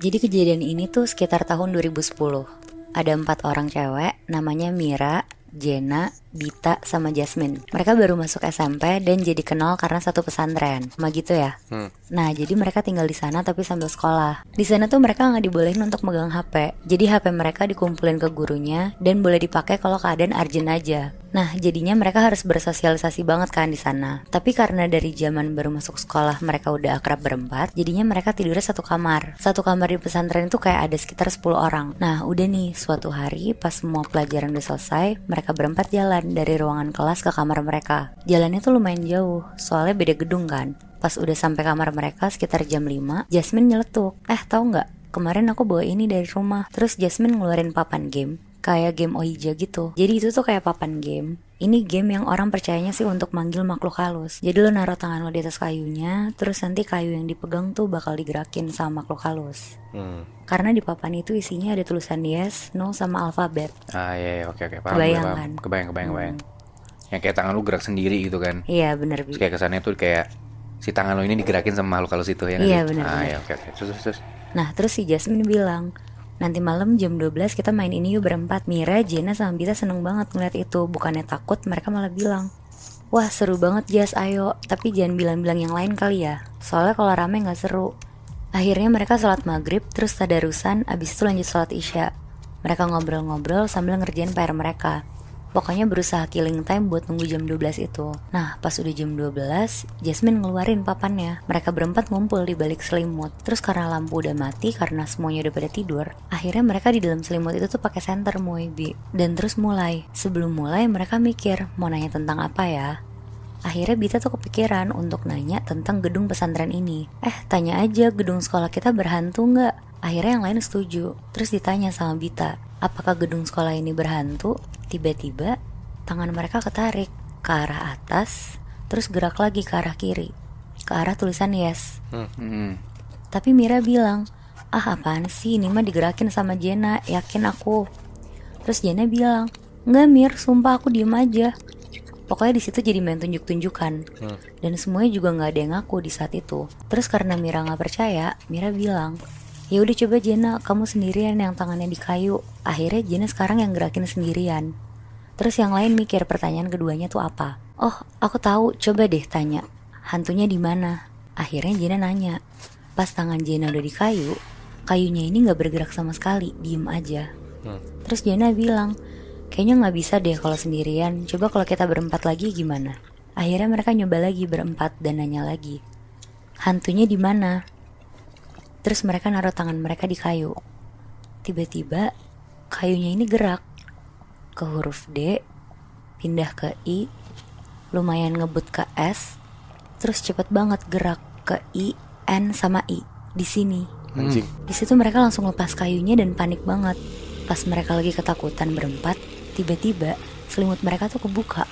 Jadi kejadian ini tuh sekitar tahun 2010. Ada 4 orang cewek, namanya Mira, Jenna, Bita, sama Jasmine. Mereka baru masuk SMP dan jadi kenal karena satu pesantren. Sama gitu ya? Nah, jadi mereka tinggal di sana tapi sambil sekolah. Di sana tuh mereka nggak dibolehin untuk megang HP. Jadi HP mereka dikumpulin ke gurunya dan boleh dipakai kalau keadaan urgent aja. Nah, jadinya mereka harus bersosialisasi banget kan di sana. Tapi karena dari zaman baru masuk sekolah mereka udah akrab berempat, jadinya mereka tidurnya satu kamar. Satu kamar di pesantren itu kayak ada sekitar 10 orang. Nah, udah nih, suatu hari pas semua pelajaran udah selesai, mereka berempat jalan dari ruangan kelas ke kamar mereka. Jalannya tuh lumayan jauh, soalnya beda gedung kan. Pas udah sampai kamar mereka sekitar jam 5, Jasmine nyeletuk. Tahu nggak? Kemarin aku bawa ini dari rumah. Terus Jasmine ngeluarin papan game. Kayak game Ouija gitu. Jadi itu tuh kayak papan game. Ini game yang orang percayanya sih untuk manggil makhluk halus. Jadi lo naruh tangan lo di atas kayunya, terus nanti kayu yang dipegang tuh bakal digerakin sama makhluk halus. Karena di papan itu isinya ada tulisan yes, no, sama alfabet. Iya, oke, paham. Kebayang kan? Kebayang. Yang kayak tangan lu gerak sendiri gitu kan. Iya bener Bi. Terus kayak kesannya tuh kayak si tangan lo ini digerakin sama makhluk halus itu ya. Iya bener. Iya, oke. Terus. Nah terus si Jasmine bilang, nanti malam jam 12 kita main ini yuk berempat. Mira, Jenna, sama Bita seneng banget ngeliat itu. Bukannya takut, mereka malah bilang, wah seru banget Jas, ayo. Tapi jangan bilang-bilang yang lain kali ya, soalnya kalau rame gak seru. Akhirnya mereka sholat maghrib, terus tadarusan, abis itu lanjut sholat isya. Mereka ngobrol-ngobrol sambil ngerjain PR mereka. Pokoknya berusaha killing time buat nunggu jam 12 itu. Nah, pas udah jam 12, Jasmine ngeluarin papannya. Mereka berempat ngumpul di balik selimut. Terus karena lampu udah mati, karena semuanya udah pada tidur, akhirnya mereka di dalam selimut itu tuh pakai senter Moebi. Dan terus mulai. Sebelum mulai, mereka mikir mau nanya tentang apa ya. Akhirnya Bita tuh kepikiran untuk nanya tentang gedung pesantren ini. Tanya aja, gedung sekolah kita berhantu nggak? Akhirnya yang lain setuju. Terus ditanya sama Bita, apakah gedung sekolah ini berhantu? Tiba-tiba tangan mereka ketarik ke arah atas, terus gerak lagi ke arah kiri, ke arah tulisan yes. Tapi Mira bilang, apaan sih, ini mah digerakin sama Jenna, yakin aku. Terus Jenna bilang, enggak Mir, sumpah aku diem aja. Pokoknya di situ jadi main tunjuk-tunjukkan. Dan semuanya juga nggak ada yang ngaku di saat itu. Terus karena Mira nggak percaya, Mira bilang, ya udah coba Jenna, kamu sendirian yang tangannya di kayu. Akhirnya Jenna sekarang yang gerakin sendirian. Terus yang lain mikir pertanyaan keduanya tuh apa. Oh, aku tahu, coba deh tanya, hantunya di mana? Akhirnya Jenna nanya. Pas tangan Jenna udah di kayu, kayunya ini nggak bergerak sama sekali, diem aja. Terus Jenna bilang, kayaknya nggak bisa deh kalau sendirian. Coba kalau kita berempat lagi gimana? Akhirnya mereka nyoba lagi berempat dan nanya lagi, hantunya di mana? Terus mereka naruh tangan mereka di kayu. Tiba-tiba kayunya ini gerak ke huruf D, pindah ke I, lumayan ngebut ke S, terus cepet banget gerak ke I, N sama I di sini. Di situ mereka langsung lepas kayunya dan panik banget. Pas mereka lagi ketakutan berempat, tiba-tiba selimut mereka tuh kebuka.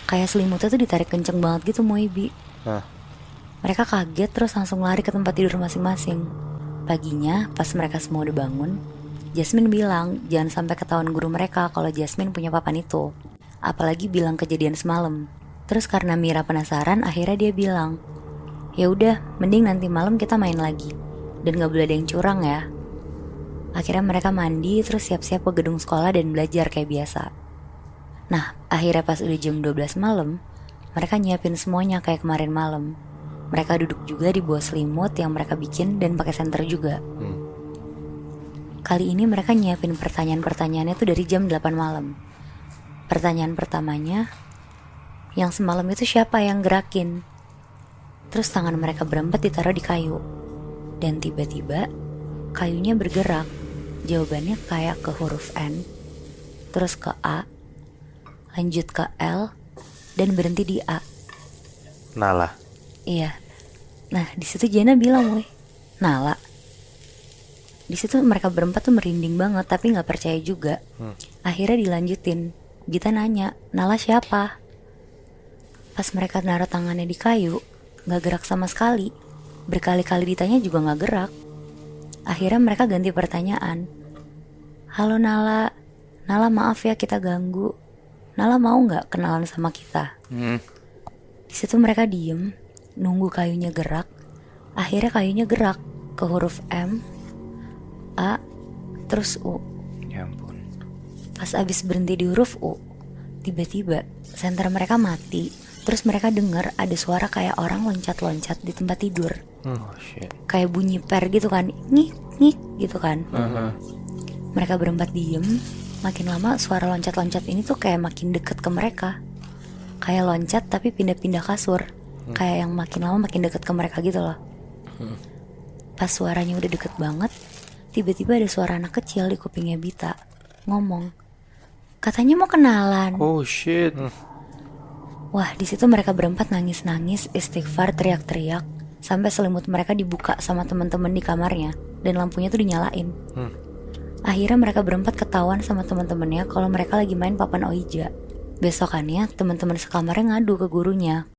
Kayak selimutnya tuh ditarik kenceng banget gitu Moebi. Mereka kaget terus langsung lari ke tempat tidur masing-masing. Paginya pas mereka semua udah bangun, Jasmine bilang jangan sampai ketahuan guru mereka kalau Jasmine punya papan itu. Apalagi bilang kejadian semalam. Terus karena Mira penasaran, akhirnya dia bilang, ya udah, mending nanti malam kita main lagi. Dan gak boleh ada yang curang ya. Akhirnya mereka mandi terus siap-siap ke gedung sekolah dan belajar kayak biasa. Nah, akhirnya pas udah jam 12 malam, mereka nyiapin semuanya kayak kemarin malam. Mereka duduk juga di bawah selimut yang mereka bikin dan pakai senter juga. Kali ini mereka nyiapin pertanyaan-pertanyaannya tuh dari jam 8 malam. Pertanyaan pertamanya, yang semalam itu siapa yang gerakin? Terus tangan mereka berempat ditaruh di kayu. Dan tiba-tiba kayunya bergerak. Jawabannya kayak ke huruf N, terus ke A, lanjut ke L, dan berhenti di A. Nala. Iya. Nah di situ Jenna bilang, weh, Nala. Di situ mereka berempat tuh merinding banget tapi nggak percaya juga. Akhirnya dilanjutin. Gita nanya, Nala siapa? Pas mereka naruh tangannya di kayu, nggak gerak sama sekali. Berkali-kali ditanya juga nggak gerak. Akhirnya mereka ganti pertanyaan. Halo Nala, Nala maaf ya kita ganggu. Nala mau nggak kenalan sama kita? Di situ mereka diem, nunggu kayunya gerak. Akhirnya kayunya gerak ke huruf M, A, terus U. Ya ampun. Pas abis berhenti di huruf U, tiba-tiba senter mereka mati. Terus mereka dengar ada suara kayak orang loncat-loncat di tempat tidur. Oh shit. Kayak bunyi per gitu kan, ngik ngik gitu kan. Mereka berempat diem. Makin lama suara loncat-loncat ini tuh kayak makin deket ke mereka. Kayak loncat tapi pindah-pindah kasur. Kayak yang makin lama makin deket ke mereka gitu loh. Pas suaranya udah deket banget, tiba-tiba ada suara anak kecil di kupingnya Bita ngomong, katanya mau kenalan. Oh shit. Wah, di situ mereka berempat nangis-nangis, istighfar, teriak-teriak, sampai selimut mereka dibuka sama teman-teman di kamarnya dan lampunya tuh dinyalain. Akhirnya mereka berempat ketahuan sama teman-temannya kalau mereka lagi main papan Ouija. Besokannya teman-teman sekamarnya ngadu ke gurunya